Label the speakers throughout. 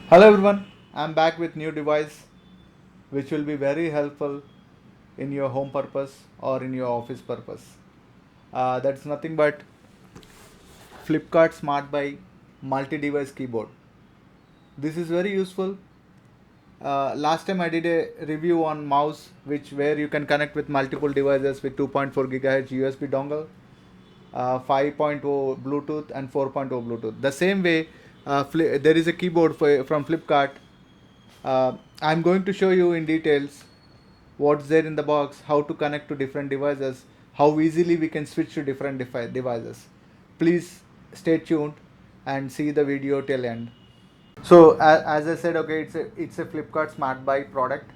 Speaker 1: Hello everyone, I'm back with new device which will be very helpful in your home purpose or in your office purpose. That's nothing but Flipkart Smart Buy multi-device keyboard. This is very useful. Last time I did a review on mouse which where you can connect with multiple devices with 2.4 GHz USB dongle, 5.0 Bluetooth and 4.0 Bluetooth. The same way, there is a keyboard from Flipkart. I'm going to show you in details what's there in the box, how to connect to different devices, how easily we can switch to different devices. Please stay tuned and see the video till end. So as I said, okay, it's a Flipkart Smart Buy product.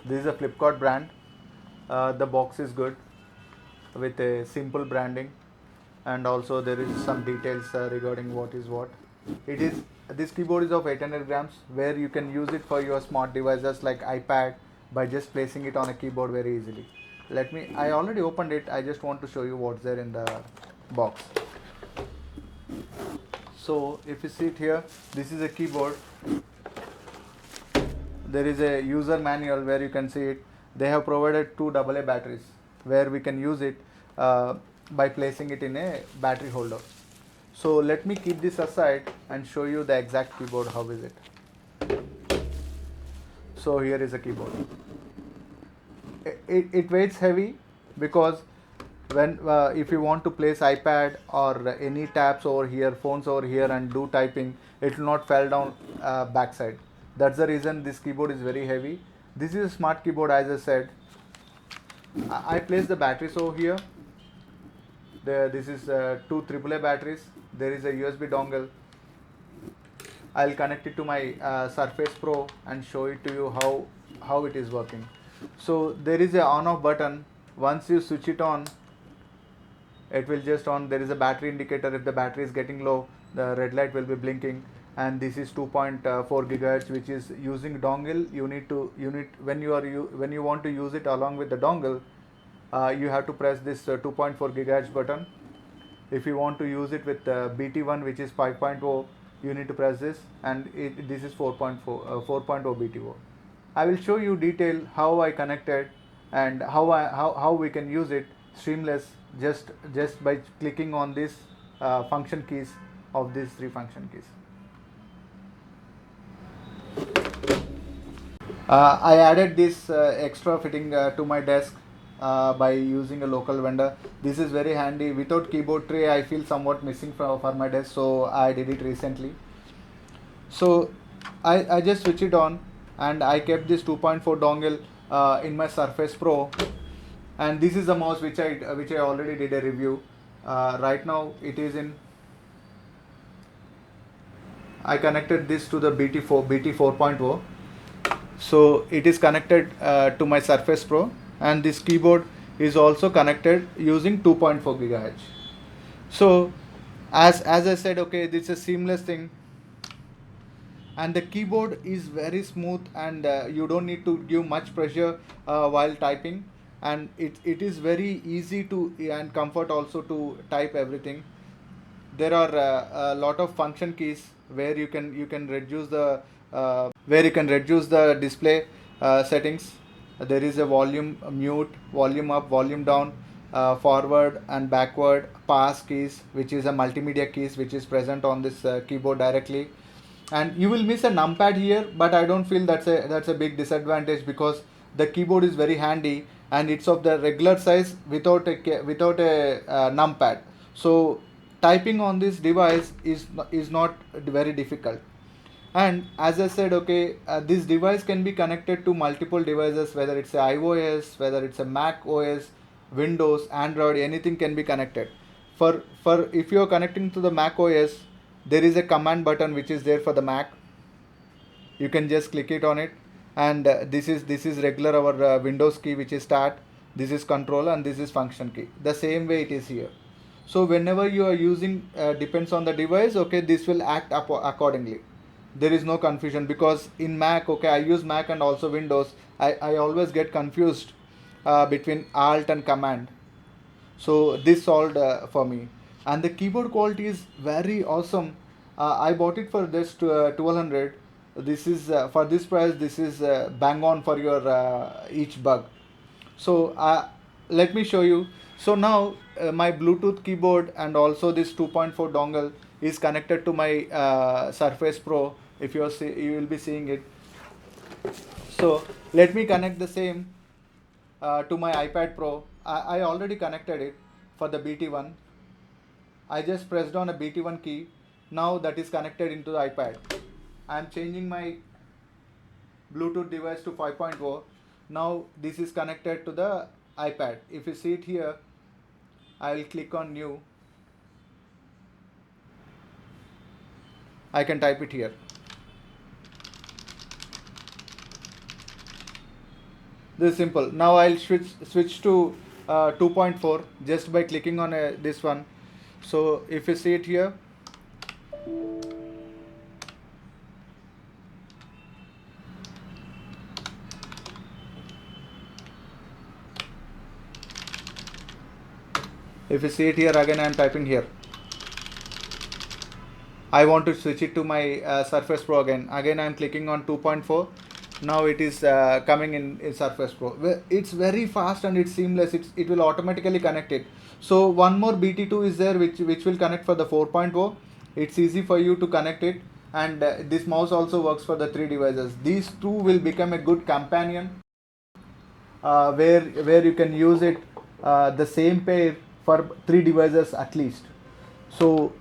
Speaker 1: This is a Flipkart brand. The box is good with a simple branding, and also there is some details regarding what is what. It is This keyboard is of 800 grams, where you can use it for your smart devices like iPad by just placing it on a keyboard very easily. I already opened it. I just want to show you what's there in the box. So if you see it here, this is a keyboard. There is a user manual where you can see it. They have provided two AA batteries where we can use it by placing it in a battery holder. So let me keep this aside and show you the exact keyboard. How is it? So here is a keyboard. It weighs heavy because when if you want to place iPad or any tabs over here, phones over here and do typing, it will not fall down backside. That's the reason this keyboard is very heavy. This is a smart keyboard, as I said. I place the batteries over here. This is two AAA batteries. There is a USB dongle. I'll connect it to my Surface Pro and show it to you how it is working. So there is a on off button. Once you switch it on, it will just on. There is a battery indicator. If the battery is getting low, the red light will be blinking. And this is 2.4 gigahertz, which is using dongle. When you want to use it along with the dongle, you have to press this 2.4 gigahertz button. If you want to use it with BT1, which is 5.0, you need to press this, and this is 4.0 BTO. I will show you detail how I connected and how we can use it seamless just by clicking on this function keys of these three function keys. I added this extra fitting to my desk by using a local vendor. This is very handy. Without keyboard tray, I feel somewhat missing for my desk, so I did it recently. So I just switch it on, and I kept this 2.4 dongle in my Surface Pro, and this is a mouse which I already did a review. Right now it is in. I connected this to the BT 4.0. So it is connected to my Surface Pro, and this keyboard is also connected using 2.4 gigahertz. So as I said, okay, this is a seamless thing, and the keyboard is very smooth, and you don't need to give much pressure while typing, and it is very easy to and comfort also to type everything. There are a lot of function keys where you can reduce the display settings. There is a volume mute, volume up, volume down, forward and backward pass keys, which is a multimedia keys which is present on this keyboard directly. And you will miss a numpad here, but I don't feel that's a big disadvantage, because the keyboard is very handy and it's of the regular size without a numpad. So typing on this device is not very difficult. And as I said, okay, this device can be connected to multiple devices, whether it's a iOS, whether it's a Mac OS, Windows, Android, anything can be connected. For if you are connecting to the Mac OS, there is a command button which is there for the Mac. You can just click it on it, and this is regular our Windows key, which is start. This is control, and this is function key. The same way it is here. So whenever you are using, depends on the device, okay, this will act accordingly. There is no confusion, because in Mac, okay, I use Mac and also Windows. I always get confused between alt and command. So this solved for me. And the keyboard quality is very awesome. I bought it for just 1200, This is for this price, this is bang on for your each bug. So let me show you. So now my Bluetooth keyboard and also this 2.4 dongle is connected to my Surface Pro. If you will be seeing it. So let me connect the same to my iPad Pro. I already connected it for the BT1. I just pressed on a BT1 key. Now that is connected into the iPad. I am changing my Bluetooth device to 5.0. Now this is connected to the iPad. If you see it here, I will click on new. I can type it here. This is simple. Now I'll switch to 2.4 just by clicking on this one. So if you see it here, if you see it here again, I am typing here. I want to switch it to my Surface Pro again. Again I am clicking on 2.4. Now it is coming in Surface Pro. It's very fast and it's seamless. It will automatically connect it. So one more BT2 is there which will connect for the 4.0. It's easy for you to connect it, and this mouse also works for the 3 devices. These two will become a good companion where you can use it the same pair for 3 devices at least. So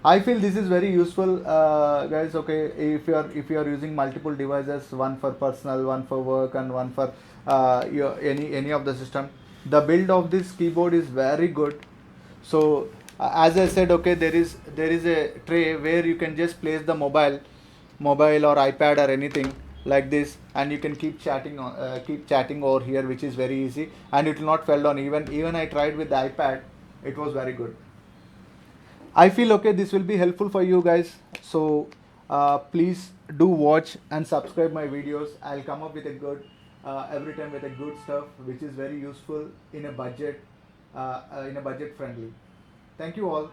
Speaker 1: I feel this is very useful, guys. Okay, if you are using multiple devices, one for personal, one for work, and one for any of the system, the build of this keyboard is very good. So as I said, okay, there is a tray where you can just place the mobile or iPad or anything like this, and you can keep chatting over here, which is very easy, and it will not fall down. Even I tried with the iPad, it was very good. I feel okay, this will be helpful for you guys. So please do watch and subscribe my videos. I'll come up with a good every time with a good stuff which is very useful in a budget friendly. Thank you all.